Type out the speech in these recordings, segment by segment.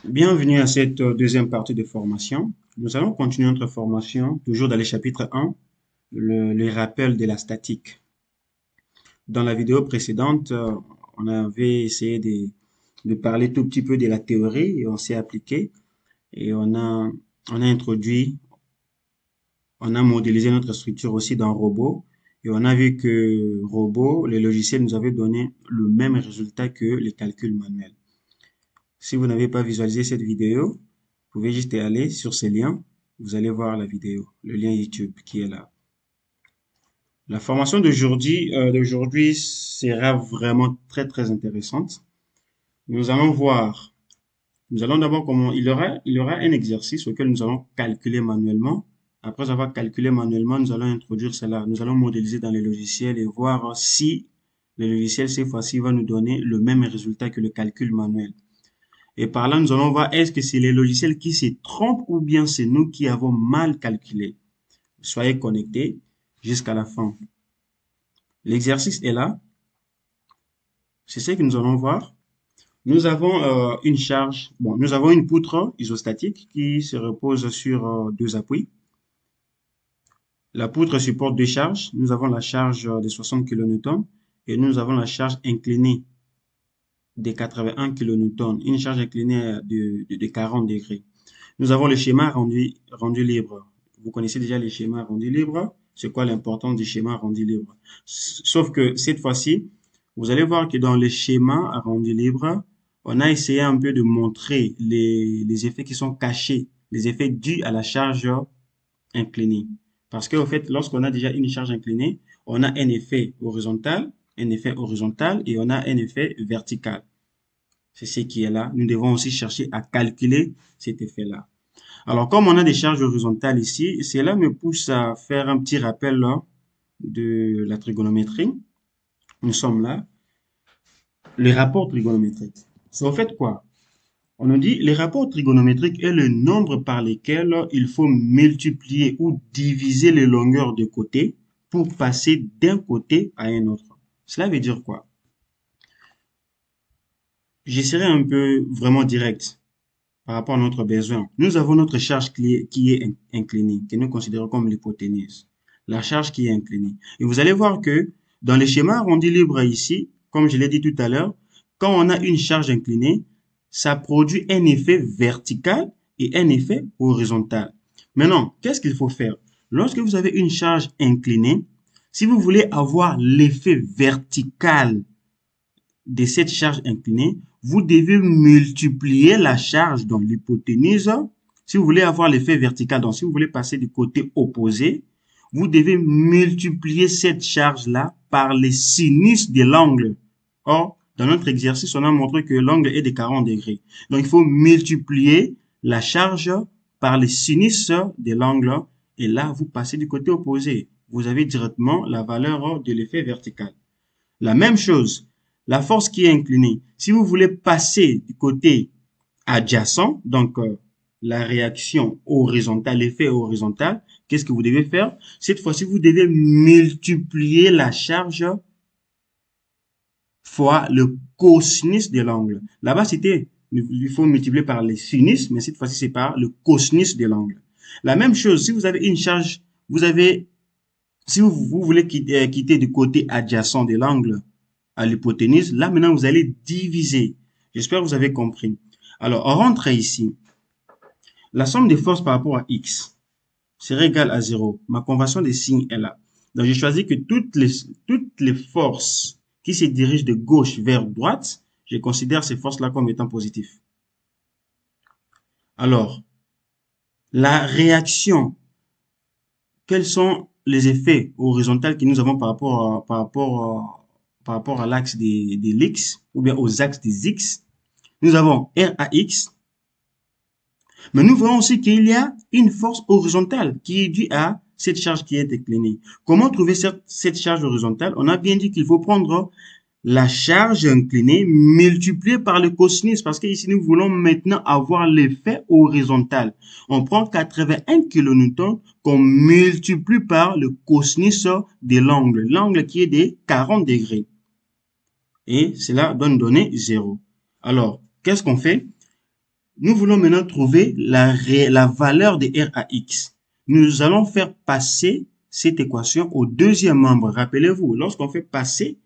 Bienvenue à cette deuxième partie de formation. Nous allons continuer notre formation, toujours dans le chapitre 1, les rappels de la statique. Dans la vidéo précédente, on avait essayé de parler tout petit peu de la théorie et on s'est appliqué et on a introduit, on a modélisé notre structure aussi dans Robot et on a vu que Robot, le logiciel nous avait donné le même résultat que les calculs manuels. Si vous n'avez pas visualisé cette vidéo, vous pouvez juste aller sur ce lien, vous allez voir la vidéo, le lien YouTube qui est là. La formation d'aujourd'hui sera vraiment très intéressante. Nous allons voir, nous allons d'abord comment il y aura un exercice auquel nous allons calculer manuellement. Après avoir calculé manuellement, nous allons introduire cela. Nous allons modéliser dans les logiciels et voir si le logiciel cette fois-ci va nous donner le même résultat que le calcul manuel. Et par là, nous allons voir est-ce que c'est les logiciels qui se trompent ou bien c'est nous qui avons mal calculé. Soyez connectés jusqu'à la fin. L'exercice est là. C'est ce que nous allons voir. Nous avons une charge, nous avons une poutre isostatique qui se repose sur deux appuis. La poutre supporte deux charges. Nous avons la charge de 60 kN et nous avons la charge inclinée de 81 kN, une charge inclinée de 40 degrés. Nous avons le schéma rendu libre. Vous connaissez déjà les schémas rendus libres. C'est quoi l'importance du schéma rendu libre? Sauf que cette fois-ci, vous allez voir que dans le schéma rendu libre, on a essayé un peu de montrer les effets qui sont cachés, les effets dus à la charge inclinée. Parce qu'au fait, lorsqu'on a déjà une charge inclinée, on a un effet horizontal et on a un effet vertical. C'est ce qui est là. Nous devons aussi chercher à calculer cet effet-là. Alors, comme on a des charges horizontales ici, cela me pousse à faire un petit rappel là, de la trigonométrie. Nous sommes là. Les rapports trigonométriques. C'est en fait quoi? On nous dit les rapports trigonométriques est le nombre par lesquels il faut multiplier ou diviser les longueurs de côté pour passer d'un côté à un autre. Cela veut dire quoi? J'essaierai un peu vraiment direct par rapport à notre besoin. Nous avons notre charge qui est inclinée, que nous considérons comme l'hypoténuse. La charge qui est inclinée. Et vous allez voir que dans les schémas arrondis libres ici, comme je l'ai dit tout à l'heure, quand on a une charge inclinée, ça produit un effet vertical et un effet horizontal. Maintenant, qu'est-ce qu'il faut faire? Lorsque vous avez une charge inclinée, si vous voulez avoir l'effet vertical de cette charge inclinée, vous devez multiplier la charge dans l'hypoténuse. Si vous voulez avoir l'effet vertical, donc si vous voulez passer du côté opposé, vous devez multiplier cette charge-là par les sinus de l'angle. Or, dans notre exercice, on a montré que l'angle est de 40 degrés. Donc, il faut multiplier la charge par les sinus de l'angle et là, vous passez du côté opposé. Vous avez directement la valeur de l'effet vertical. La même chose, la force qui est inclinée. Si vous voulez passer du côté adjacent, donc la réaction horizontale, l'effet horizontal, qu'est-ce que vous devez faire? Cette fois-ci, vous devez multiplier la charge fois le cosinus de l'angle. Là-bas, c'était, il faut multiplier par les sinus, mais cette fois-ci, c'est par le cosinus de l'angle. La même chose, si vous avez une charge, si vous voulez quitter du côté adjacent de l'angle, à l'hypoténuse. Là, maintenant, vous allez diviser. J'espère que vous avez compris. Alors, on rentre ici. La somme des forces par rapport à x serait égale à 0. Ma convention des signes est là. Donc, j'ai choisi que toutes les forces qui se dirigent de gauche vers droite, je considère ces forces-là comme étant positives. Alors, la réaction, quels sont les effets horizontaux que nous avons par rapport à l'axe de l'X, ou bien aux axes des X? Nous avons RAX, mais nous voyons aussi qu'il y a une force horizontale qui est due à cette charge qui est inclinée. Comment trouver cette charge horizontale? On a bien dit qu'il faut prendre la charge inclinée multipliée par le cosinus, parce que ici nous voulons maintenant avoir l'effet horizontal. On prend 81 kN qu'on multiplie par le cosinus de l'angle qui est de 40 degrés. Et cela donne donner 0. Alors, qu'est-ce qu'on fait? nous voulons maintenant trouver la valeur de RAX. Nous allons faire passer cette équation au deuxième membre. Rappelez-vous, lorsqu'on fait passer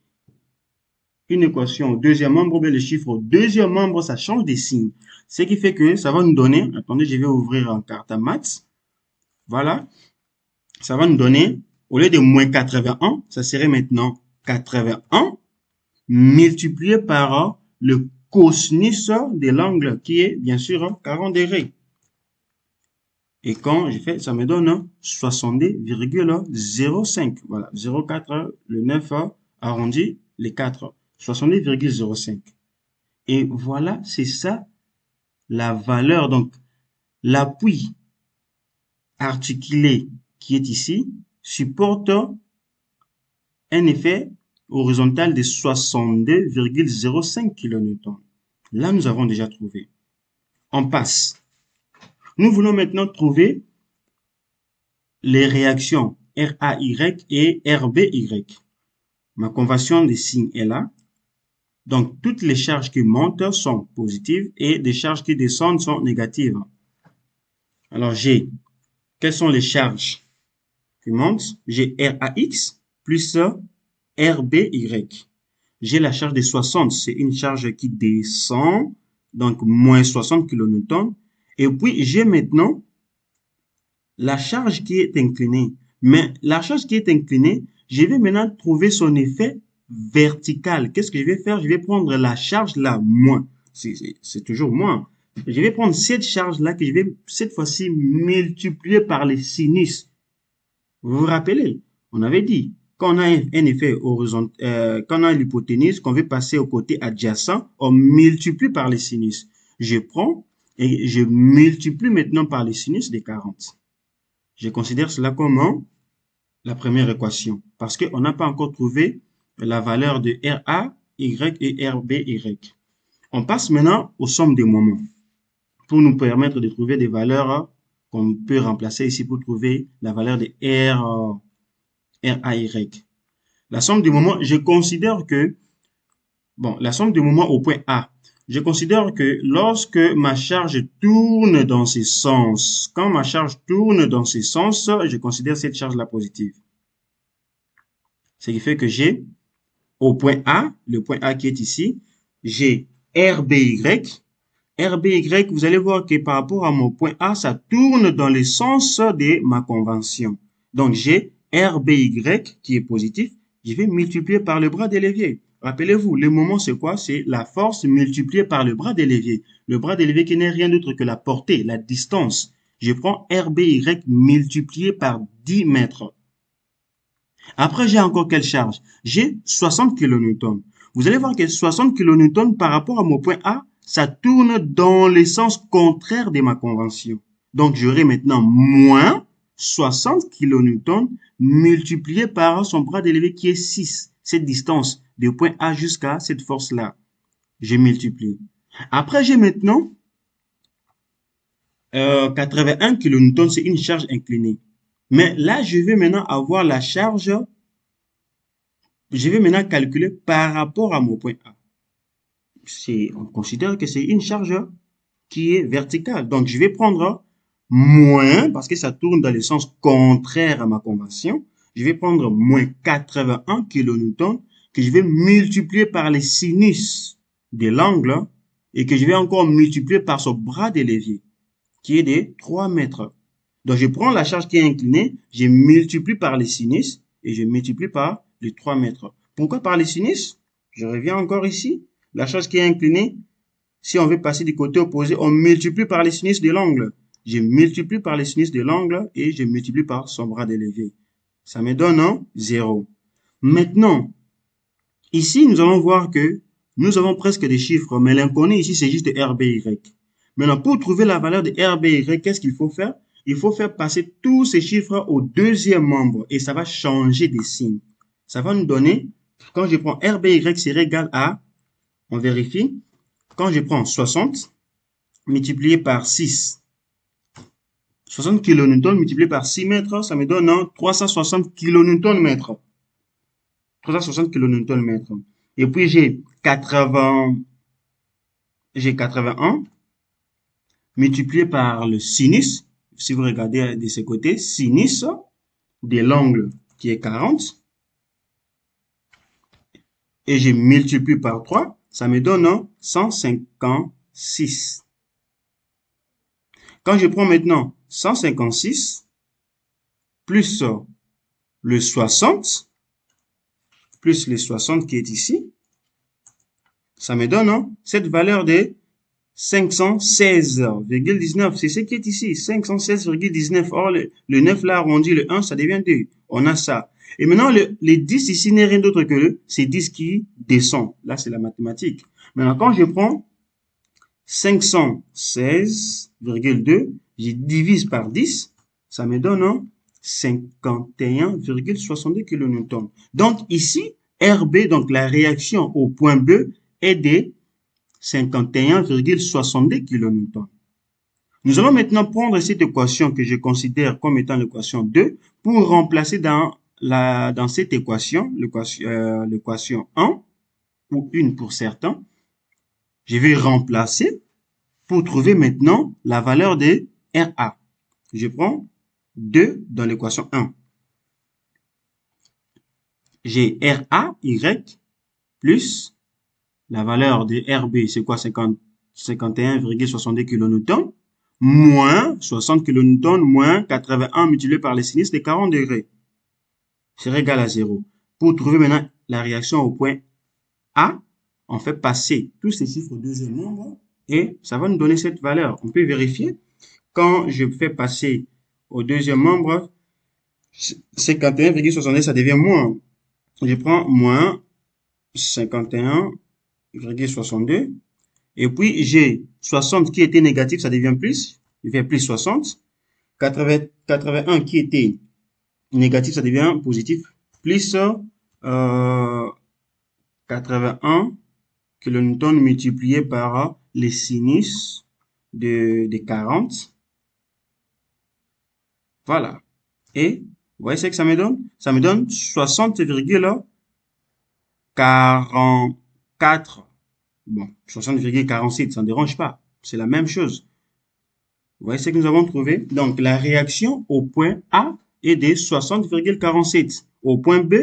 une équation au deuxième membre, ou bien le chiffre au deuxième membre, ça change des signes. Ce qui fait que ça va nous donner, attendez, je vais ouvrir en carte à maths. Voilà, ça va nous donner, au lieu de moins 81, ça serait maintenant 81 multiplié par le cosinus de l'angle qui est bien sûr 40 degrés. Et quand je fais, ça me donne 70,05. Voilà, 0,4, le 9 arrondi, les 4. 70,05. Et voilà, c'est ça la valeur. Donc, l'appui articulé qui est ici supporte un effet horizontal de 62,05 kN. Là, nous avons déjà trouvé. On passe. Nous voulons maintenant trouver les réactions RAY et RBY. Ma convention des signes est là. Donc, toutes les charges qui montent sont positives et les charges qui descendent sont négatives. Alors, quelles sont les charges qui montent? J'ai RAX plus RBY. J'ai la charge de 60, c'est une charge qui descend, donc moins 60 kN. Et puis, j'ai maintenant la charge qui est inclinée. Mais la charge qui est inclinée, je vais maintenant trouver son effet vertical. Qu'est-ce que je vais faire? Je vais prendre la charge là, moins. C'est toujours moins. Je vais prendre cette charge-là que je vais cette fois-ci multiplier par les sinus. Vous vous rappelez? On avait dit, quand on a un effet horizontal, quand on a l'hypoténuse, qu'on veut passer au côté adjacent, on multiplie par les sinus. Je prends et je multiplie maintenant par les sinus de 40. Je considère cela comme la première équation parce qu'on n'a pas encore trouvé la valeur de RA, Y et RBY. On passe maintenant aux sommes des moments pour nous permettre de trouver des valeurs qu'on peut remplacer ici pour trouver la valeur de RAY. La somme des moments, je considère que, bon, la somme des moments au point A, je considère que lorsque ma charge tourne dans ce sens, quand ma charge tourne dans ce sens, je considère cette charge-là positive. Ce qui fait que j'ai au point A, le point A qui est ici, j'ai RBY. RBY, vous allez voir que par rapport à mon point A, ça tourne dans le sens de ma convention. Donc, j'ai RBY qui est positif. Je vais multiplier par le bras de levier. Rappelez-vous, le moment, c'est quoi? C'est la force multipliée par le bras de levier. Le bras de levier qui n'est rien d'autre que la portée, la distance. Je prends RBY multiplié par 10 mètres. Après, j'ai encore quelle charge? J'ai 60 kN. Vous allez voir que 60 kN par rapport à mon point A, ça tourne dans le sens contraire de ma convention. Donc, j'aurai maintenant moins 60 kN multiplié par son bras d'élevé qui est 6. Cette distance du point A jusqu'à cette force-là. Je multiplie. Après, j'ai maintenant 81 kN, c'est une charge inclinée. Mais là, je vais maintenant avoir la charge, je vais maintenant calculer par rapport à mon point A. On considère que c'est une charge qui est verticale. Donc, je vais prendre moins, parce que ça tourne dans le sens contraire à ma convention. Je vais prendre moins 81 kN que je vais multiplier par les sinus de l'angle et que je vais encore multiplier par son bras de levier qui est de 3 mètres. Donc, je prends la charge qui est inclinée, je multiplie par les sinus et je multiplie par les 3 mètres. Pourquoi par les sinus? Je reviens encore ici. La charge qui est inclinée, si on veut passer du côté opposé, on multiplie par les sinus de l'angle. Je multiplie par les sinus de l'angle et je multiplie par son bras de levier. Ça me donne 0. Maintenant, ici, nous allons voir que nous avons presque des chiffres, mais l'inconnu ici, c'est juste RBY. Maintenant, pour trouver la valeur de RBY, qu'est-ce qu'il faut faire? Il faut faire passer tous ces chiffres au deuxième membre et ça va changer des signes. Ça va nous donner, quand je prends RBY, c'est égal à, on vérifie, quand je prends 60 multiplié par 6, 60 kN multiplié par 6 mètres, ça me donne 360 kN mètre. 360 kN mètre. Et puis j'ai 81 multiplié par le sinus. Si vous regardez de ce côté, sinus de l'angle qui est 40. Et je multiplie par 3, ça me donne 156. Quand je prends maintenant 156 plus le 60, plus le 60 qui est ici, ça me donne cette valeur de 516,19. C'est ce qui est ici, 516,19. Or, le 9 là arrondi, le 1, ça devient 2. On a ça. Et maintenant, les 10 ici n'est rien d'autre que ces 10 qui descend. Là, c'est la mathématique. Maintenant, quand je prends 516,2, je divise par 10, ça me donne 51,62 kN. Donc ici, RB, donc la réaction au point B, est de 51,62 kN. Nous allons maintenant prendre cette équation que je considère comme étant l'équation 2 pour remplacer dans cette équation, l'équation 1, ou 1 pour certains. Je vais remplacer pour trouver maintenant la valeur de RA. Je prends 2 dans l'équation 1. J'ai RAY plus la valeur de RB, c'est quoi? 51,62 kN, moins 60 kN, moins 81 multiplié par les sinus de 40 degrés. C'est égal à 0. Pour trouver maintenant la réaction au point A, on fait passer tous ces chiffres au deuxième nombre et ça va nous donner cette valeur. On peut vérifier. Quand je fais passer au deuxième membre, 51,62, ça devient moins. Je prends moins 51,62. Et puis, j'ai 60 qui était négatif, ça devient plus. Je fais plus 60. 81 qui était négatif, ça devient positif. Plus 81 kN multiplié par les sinus de 40. Voilà. Et, vous voyez ce que ça me donne? Ça me donne 60,44. Bon, 60,47, ça ne dérange pas. C'est la même chose. Vous voyez ce que nous avons trouvé? Donc, la réaction au point A est de 60,47. Au point B,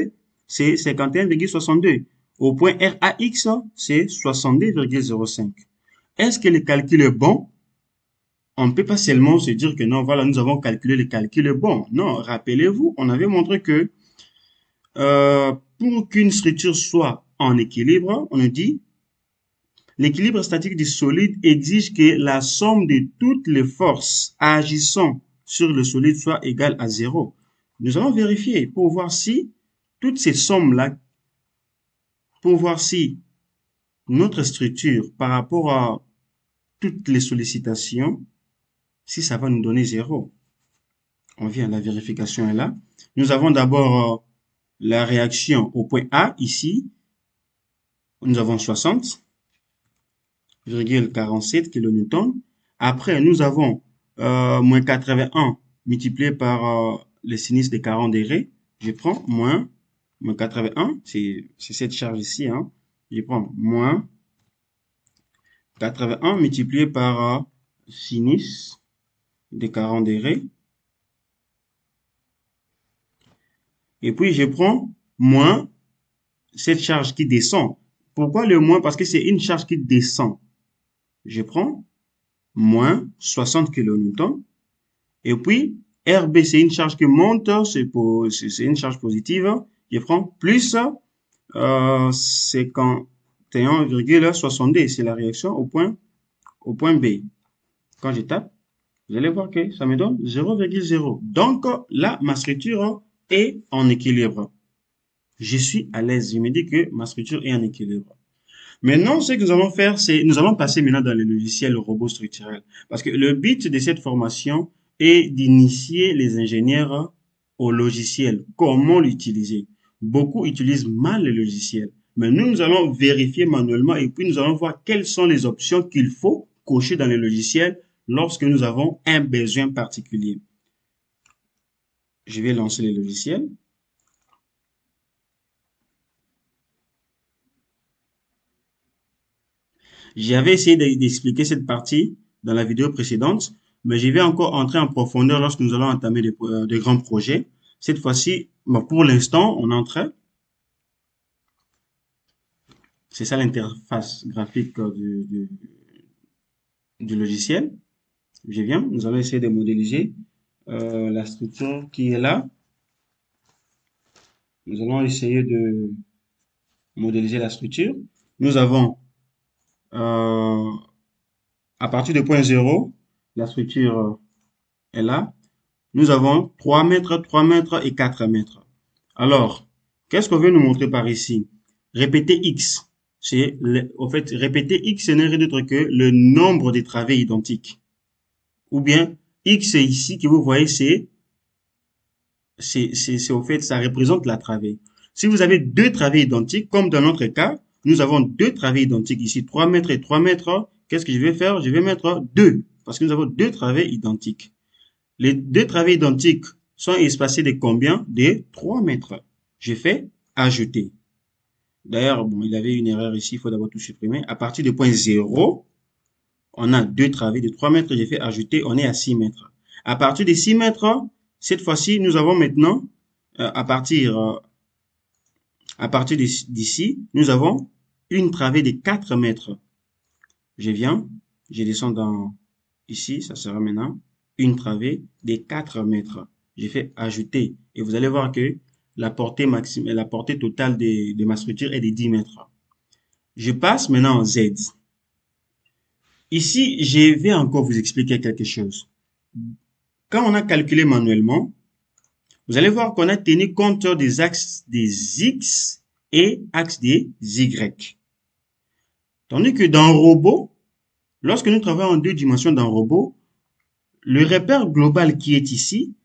c'est 51,62. Au point RAX, c'est 62,05. Est-ce que le calcul est bon? On ne peut pas seulement se dire que non, voilà, nous avons calculé le calcul est bon. Non, rappelez-vous, on avait montré que pour qu'une structure soit en équilibre, on nous dit l'équilibre statique du solide exige que la somme de toutes les forces agissant sur le solide soit égale à 0. Nous allons vérifier pour voir si toutes ces sommes-là, pour voir si notre structure par rapport à toutes les sollicitations, si ça va nous donner 0. On vient, la vérification est là. Nous avons d'abord la réaction au point A, ici. Nous avons 60,47 kN. Après, nous avons moins 81 multiplié par le sinus de 40 degrés. Je prends moins 81, c'est cette charge ici. Hein. Je prends moins 81 multiplié par sinus de 40 degrés. Et puis, je prends moins cette charge qui descend. Pourquoi le moins? Parce que c'est une charge qui descend. Je prends moins 60 kN. Et puis, RB, c'est une charge qui monte, c'est une charge positive. Je prends plus 51,62. C'est la réaction au point B. Quand je tape, vous allez voir que ça me donne 0,0. Donc, là, ma structure est en équilibre. Je suis à l'aise. Je me dis que ma structure est en équilibre. Maintenant, ce que nous allons faire, c'est nous allons passer maintenant dans le logiciel robot structurel. Parce que le but de cette formation est d'initier les ingénieurs au logiciel. Comment l'utiliser? Beaucoup utilisent mal le logiciel. Mais nous allons vérifier manuellement et puis nous allons voir quelles sont les options qu'il faut cocher dans le logiciel lorsque nous avons un besoin particulier. Je vais lancer le logiciel. J'avais essayé d'expliquer cette partie dans la vidéo précédente, mais je vais encore entrer en profondeur lorsque nous allons entamer des grands projets. Cette fois-ci, bon, pour l'instant, on entre. C'est ça l'interface graphique du logiciel. Je viens, nous allons essayer de modéliser la structure qui est là. Nous allons essayer de modéliser la structure. Nous avons, à partir de point 0, la structure est là. Nous avons 3 mètres, 3 mètres et 4 mètres. Alors, qu'est-ce qu'on veut nous montrer par ici? Répéter X. Au fait, répéter X, ce n'est rien d'autre que le nombre de travées identiques. Ou bien, X ici que vous voyez, au fait, ça représente la travée. Si vous avez deux travées identiques, comme dans notre cas, nous avons deux travées identiques ici, 3 mètres et 3 mètres. Qu'est-ce que je vais faire? Je vais mettre 2, parce que nous avons deux travées identiques. Les deux travées identiques sont espacées de combien? De 3 mètres. Je fais ajouter. D'ailleurs, bon, il y avait une erreur ici, il faut d'abord tout supprimer. À partir de point 0, on a deux travées de 3 mètres, j'ai fait ajouter, on est à 6 mètres. À partir de 6 mètres, cette fois-ci, nous avons maintenant, à partir d'ici, nous avons une travée de 4 mètres. Je viens, je descends dans ici, ça sera maintenant une travée de 4 mètres. J'ai fait ajouter et vous allez voir que la portée maximale, la portée totale de ma structure est de 10 mètres. Je passe maintenant en Z. Ici, je vais encore vous expliquer quelque chose. Quand on a calculé manuellement, vous allez voir qu'on a tenu compte des axes des X et axes des Y. Tandis que dans Robot, lorsque nous travaillons en deux dimensions dans Robot, le repère global qui est ici,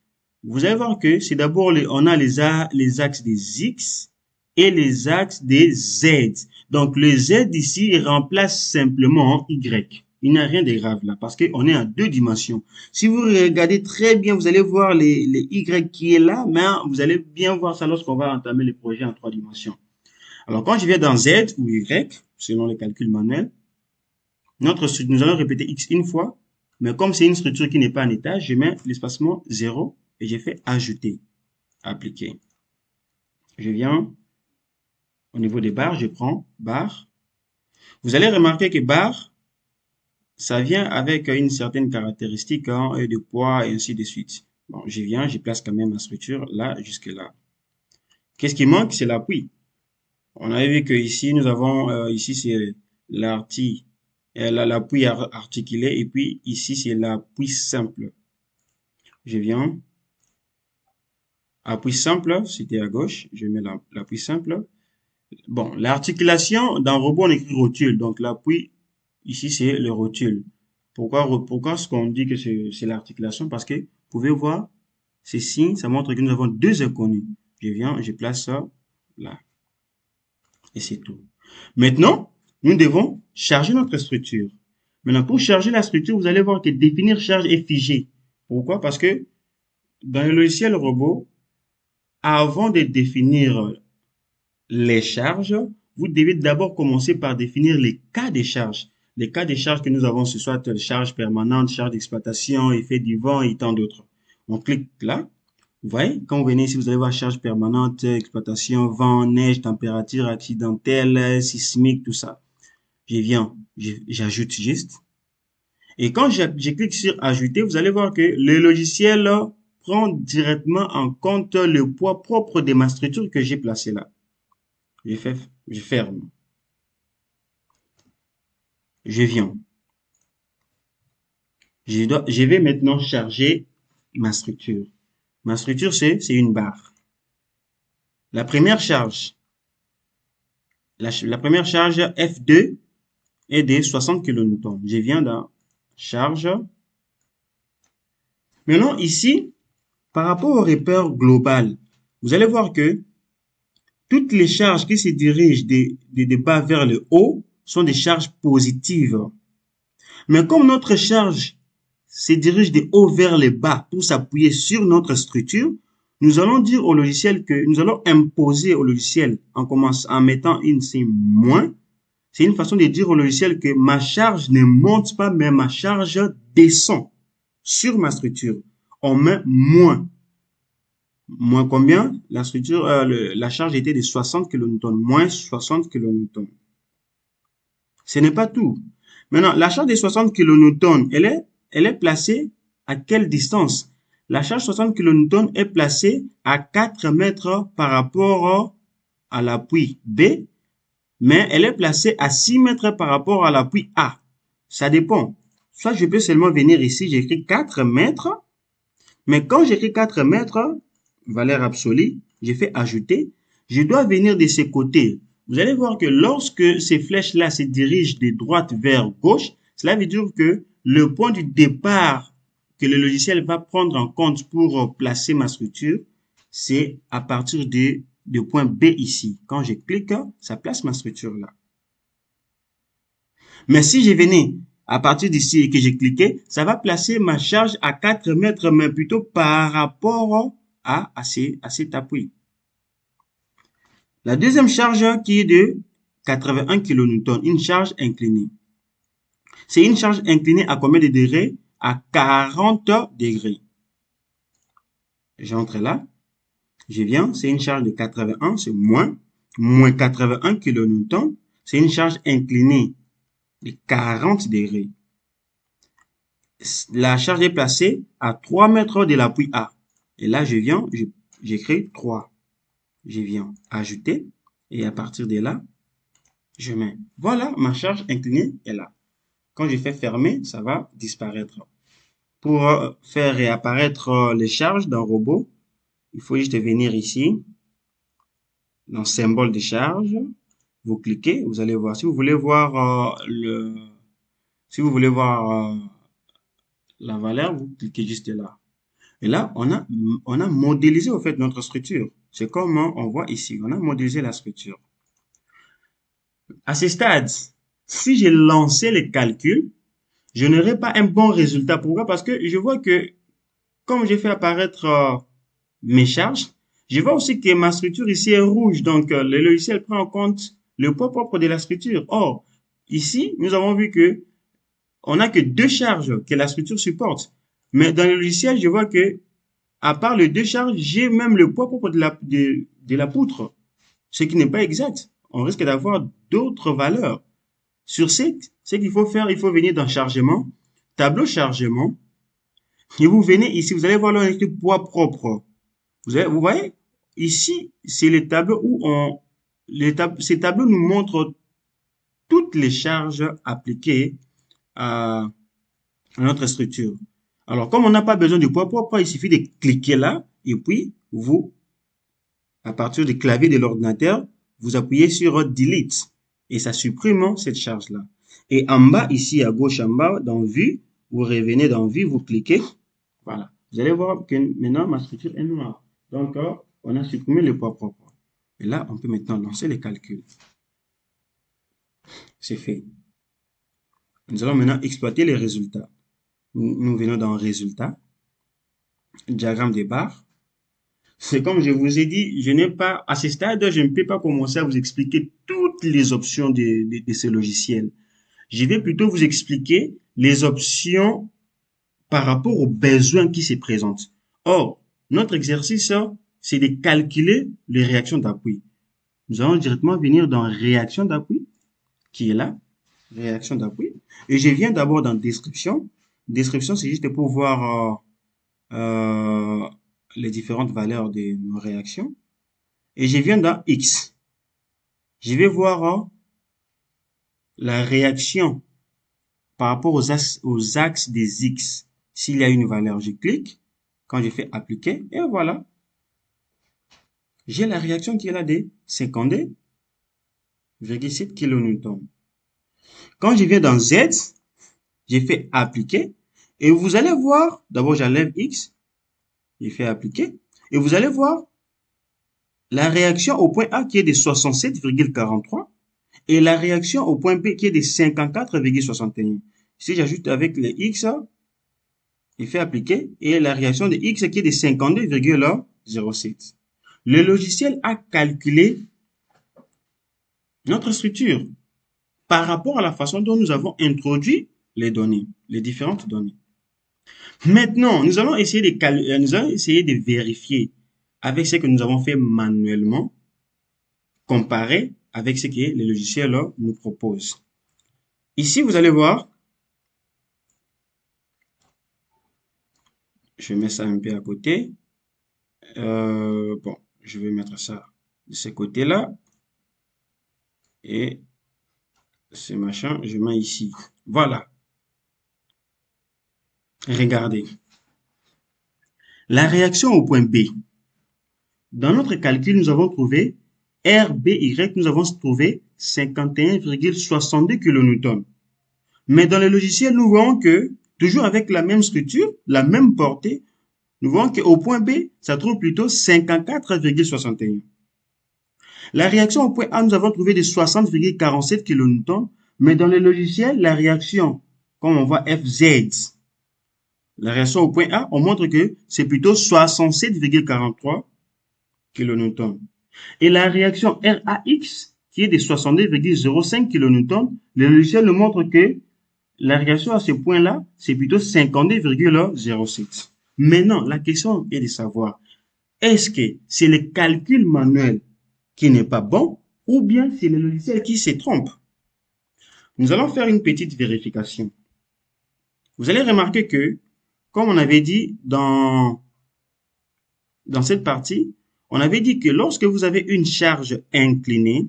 vous allez voir que c'est d'abord, on a les axes des X et les axes des Z. Donc, le Z ici remplace simplement Y. Il n'y a rien de grave là parce qu'on est en deux dimensions. Si vous regardez très bien, vous allez voir les Y qui est là, mais vous allez bien voir ça lorsqu'on va entamer les projets en trois dimensions. Alors, quand je vais dans Z ou Y, selon les calculs manuels, nous allons répéter X une fois, mais comme c'est une structure qui n'est pas en étage, je mets l'espacement 0 et j'ai fait ajouter, appliquer. Je viens au niveau des barres, je prends barre. Vous allez remarquer que barre, ça vient avec une certaine caractéristique de poids et ainsi de suite. Bon, je viens, je place quand même ma structure là jusque là. Qu'est-ce qui manque? C'est l'appui. On avait vu que ici nous avons ici c'est l'appui articulé et puis ici c'est l'appui simple. Je viens, appui simple, c'était à gauche, je mets l'appui simple. Bon, l'articulation dans Robot on écrit rotule, donc l'appui ici c'est le rotule. Pourquoi est-ce qu'on dit que c'est l'articulation? Parce que vous pouvez voir ces signes, ça montre que nous avons deux inconnus. Je viens, je place ça là. Et c'est tout. Maintenant, nous devons charger notre structure. Maintenant, pour charger la structure, vous allez voir que définir charge est figé. Pourquoi? Parce que dans le logiciel Robot, avant de définir les charges, vous devez d'abord commencer par définir les cas de charge. Les cas de charge que nous avons, ce soit charge permanente, charge d'exploitation, effet du vent et tant d'autres. On clique là. Vous voyez, quand vous venez ici, vous allez voir charge permanente, exploitation, vent, neige, température accidentelle, sismique, tout ça. Je viens, j'ajoute juste. Et quand je clique sur ajouter, vous allez voir que le logiciel prend directement en compte le poids propre de ma structure que j'ai placé là. Je ferme. Je viens. Je vais maintenant charger ma structure. Ma structure, c'est une barre. La première charge, la première charge F2 est de 60 kN. Je viens dans charge. Maintenant, ici, par rapport au repère global, vous allez voir que toutes les charges qui se dirigent de bas vers le haut sont des charges positives. Mais comme notre charge se dirige de haut vers le bas pour s'appuyer sur notre structure, nous allons dire au logiciel que nous allons imposer au logiciel en mettant une signe moins C'est une façon de dire au logiciel que ma charge ne monte pas, mais ma charge descend sur ma structure. On met moins. Moins combien? La structure, la charge était de 60 kN, moins 60 kN. Ce n'est pas tout. Maintenant, la charge de 60 kN, elle est placée à quelle distance? La charge 60 kN est placée à 4 mètres par rapport à l'appui B, mais elle est placée à 6 mètres par rapport à l'appui A. Ça dépend. Soit je peux seulement venir ici, j'écris 4 mètres, mais quand j'écris 4 mètres, valeur absolue, j'ai fait ajouter, je dois venir de ces côtés. Vous allez voir que lorsque ces flèches-là se dirigent de droite vers gauche, cela veut dire que le point du départ que le logiciel va prendre en compte pour placer ma structure, c'est à partir du point B ici. Quand je clique, ça place ma structure là. Mais si je venais à partir d'ici et que j'ai cliqué, ça va placer ma charge à 4 mètres, mais plutôt par rapport à cet appui. La deuxième charge qui est de 81 kN, une charge inclinée. C'est une charge inclinée à combien de degrés? À 40 degrés. J'entre là, je viens, c'est une charge de 81, c'est moins 81 kN. C'est une charge inclinée de 40 degrés. La charge est placée à 3 mètres de l'appui A. Et là, je viens, j'écris 3. Je viens ajouter et à partir de là, je mets. Voilà, ma charge inclinée est là. Quand je fais fermer, ça va disparaître. Pour faire réapparaître les charges d'un robot, il faut juste venir ici, dans symbole de charge. Vous cliquez, vous allez voir. Si vous voulez voir la valeur, vous cliquez juste là. Et là, on a modélisé au fait notre structure. C'est comme on voit ici. On a modélisé la structure. À ce stade, si j'ai lancé les calculs, je n'aurai pas un bon résultat. Pourquoi? Parce que je vois que, comme j'ai fait apparaître mes charges, je vois aussi que ma structure ici est rouge. Donc, le logiciel prend en compte le poids propre de la structure. Or, ici, nous avons vu que on n'a que 2 charges que la structure supporte. Mais dans le logiciel, je vois que, à part les 2 charges, j'ai même le poids propre de la poutre. Ce qui n'est pas exact. On risque d'avoir d'autres valeurs. Sur ce qu'il faut faire, il faut venir dans chargement, tableau chargement, et vous venez ici, vous allez voir là, on écrit poids propre. Vous voyez, ici, c'est les tableaux où ces tableaux nous montrent toutes les charges appliquées à notre structure. Alors, comme on n'a pas besoin de poids propre, il suffit de cliquer là, et puis à partir du clavier de l'ordinateur, vous appuyez sur Delete, et ça supprime cette charge-là. Et en bas, ici, à gauche en bas, dans Vue, vous revenez dans Vue, vous cliquez, voilà. Vous allez voir que maintenant, ma structure est noire. Donc, on a supprimé le poids propre. Et là, on peut maintenant lancer les calculs. C'est fait. Nous allons maintenant exploiter les résultats. Nous venons dans Résultats, diagramme des barres. C'est comme je vous ai dit, à ce stade, je ne peux pas commencer à vous expliquer toutes les options de ce logiciel. Je vais plutôt vous expliquer les options par rapport aux besoins qui se présentent. Or, notre exercice, c'est de calculer les réactions d'appui. Nous allons directement venir dans réaction d'appui, qui est là, réaction d'appui. Et je viens d'abord dans description. Description, c'est juste pour voir les différentes valeurs de nos réactions. Et je viens dans X. Je vais voir la réaction par rapport aux axes des X. S'il y a une valeur, je clique. Quand je fais appliquer, et voilà. J'ai la réaction qui est là de 52,7 kN. Quand je viens dans Z, j'ai fait appliquer. Et vous allez voir, d'abord j'enlève X, j'ai fait appliquer. Et vous allez voir la réaction au point A qui est de 67,43 et la réaction au point B qui est de 54,61. Si j'ajoute avec les X, il fait appliquer et la réaction de X qui est de 52,07. Le logiciel a calculé notre structure. par rapport à la façon dont nous avons introduit les données, les différentes données. Maintenant, nous allons essayer de vérifier avec ce que nous avons fait manuellement, comparé avec ce que les logiciels là, nous proposent. Ici, vous allez voir, je mets ça un peu à côté. Bon, je vais mettre ça de ce côté-là. Et ce machin, je mets ici. Voilà. Regardez. La réaction au point B. Dans notre calcul, nous avons trouvé RBY, nous avons trouvé 51,62 kN. Mais dans le logiciel, nous voyons que, toujours avec la même structure, la même portée, nous voyons qu'au point B, ça trouve plutôt 54,61. La réaction au point A, nous avons trouvé de 60,47 kN, mais dans le logiciel, la réaction, comme on voit FZ, la réaction au point A, on montre que c'est plutôt 67,43 kN. Et la réaction RAX, qui est de 62,05 kN, le logiciel nous montre que la réaction à ce point-là, c'est plutôt 52,07. Maintenant, la question est de savoir, est-ce que c'est le calcul manuel qui n'est pas bon ou bien c'est le logiciel qui se trompe? Nous allons faire une petite vérification. Vous allez remarquer que, comme on avait dit dans cette partie, on avait dit que lorsque vous avez une charge inclinée,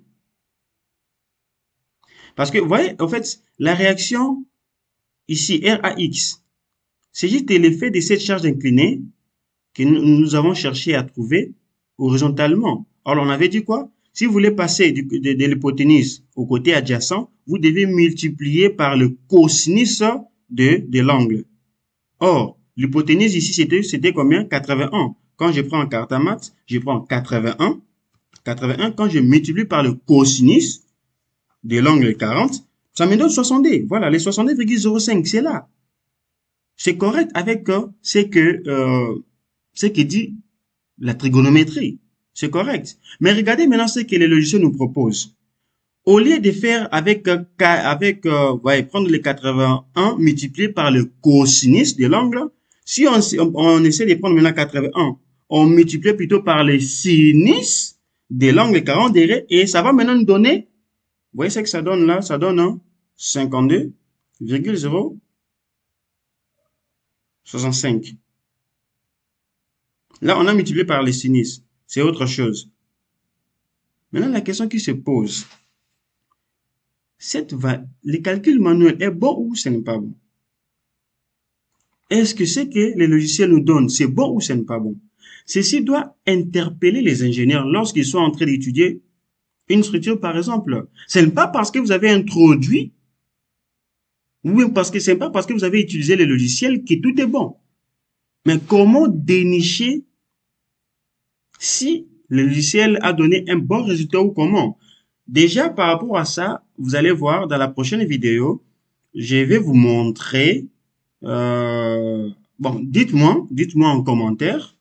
parce que vous voyez, en fait, la réaction ici, RAX, c'est juste l'effet de cette charge inclinée que nous avons cherché à trouver horizontalement. Alors, on avait dit quoi? Si vous voulez passer de l'hypoténuse au côté adjacent, vous devez multiplier par le cosinus de l'angle. Or, l'hypoténuse ici, c'était combien? 81. Quand je prends en carte à maths, je prends 81. 81, quand je multiplie par le cosinus de l'angle 40, ça me donne 62. Voilà, les 62,05, c'est là. C'est correct avec ce que dit la trigonométrie. C'est correct. Mais regardez maintenant ce que les logiciels nous proposent. Au lieu de faire prendre les 81 multiplié par le cosinus de l'angle, si on essaie de prendre maintenant 81, on multiplie plutôt par le sinus de l'angle 40 degrés et ça va maintenant nous donner, vous voyez ce que ça donne là? Ça donne 52,065. Là, on a multiplié par le sinus. C'est autre chose. Maintenant, la question qui se pose, le calcul manuel est bon ou ce n'est pas bon? Est-ce que ce que les logiciels nous donnent, c'est bon ou ce n'est pas bon? Ceci doit interpeller les ingénieurs lorsqu'ils sont en train d'étudier une structure, par exemple. Ce n'est pas parce que vous avez introduit, ou même ce n'est pas parce que vous avez utilisé les logiciels que tout est bon. Mais comment dénicher si le logiciel a donné un bon résultat ou comment? Déjà, par rapport à ça, vous allez voir dans la prochaine vidéo, je vais vous montrer. Bon, dites-moi en commentaire,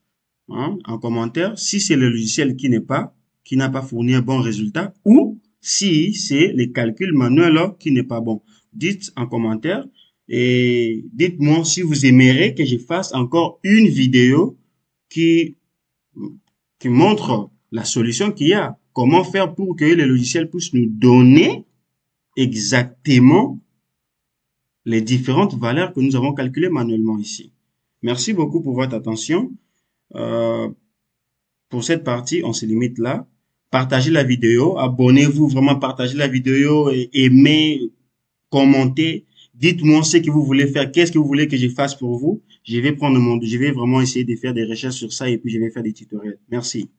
si c'est le logiciel qui n'a pas fourni un bon résultat, ou si c'est les calculs manuels qui n'est pas bon. Dites en commentaire et dites-moi si vous aimeriez que je fasse encore une vidéo qui montre la solution qu'il y a. Comment faire pour que les logiciels puissent nous donner exactement les différentes valeurs que nous avons calculées manuellement ici. Merci beaucoup pour votre attention. Pour cette partie, on se limite là. Partagez la vidéo, abonnez-vous, vraiment partagez la vidéo, et aimez, commentez. Dites-moi ce que vous voulez faire, qu'est-ce que vous voulez que je fasse pour vous. Je vais vraiment essayer de faire des recherches sur ça et puis je vais faire des tutoriels. Merci.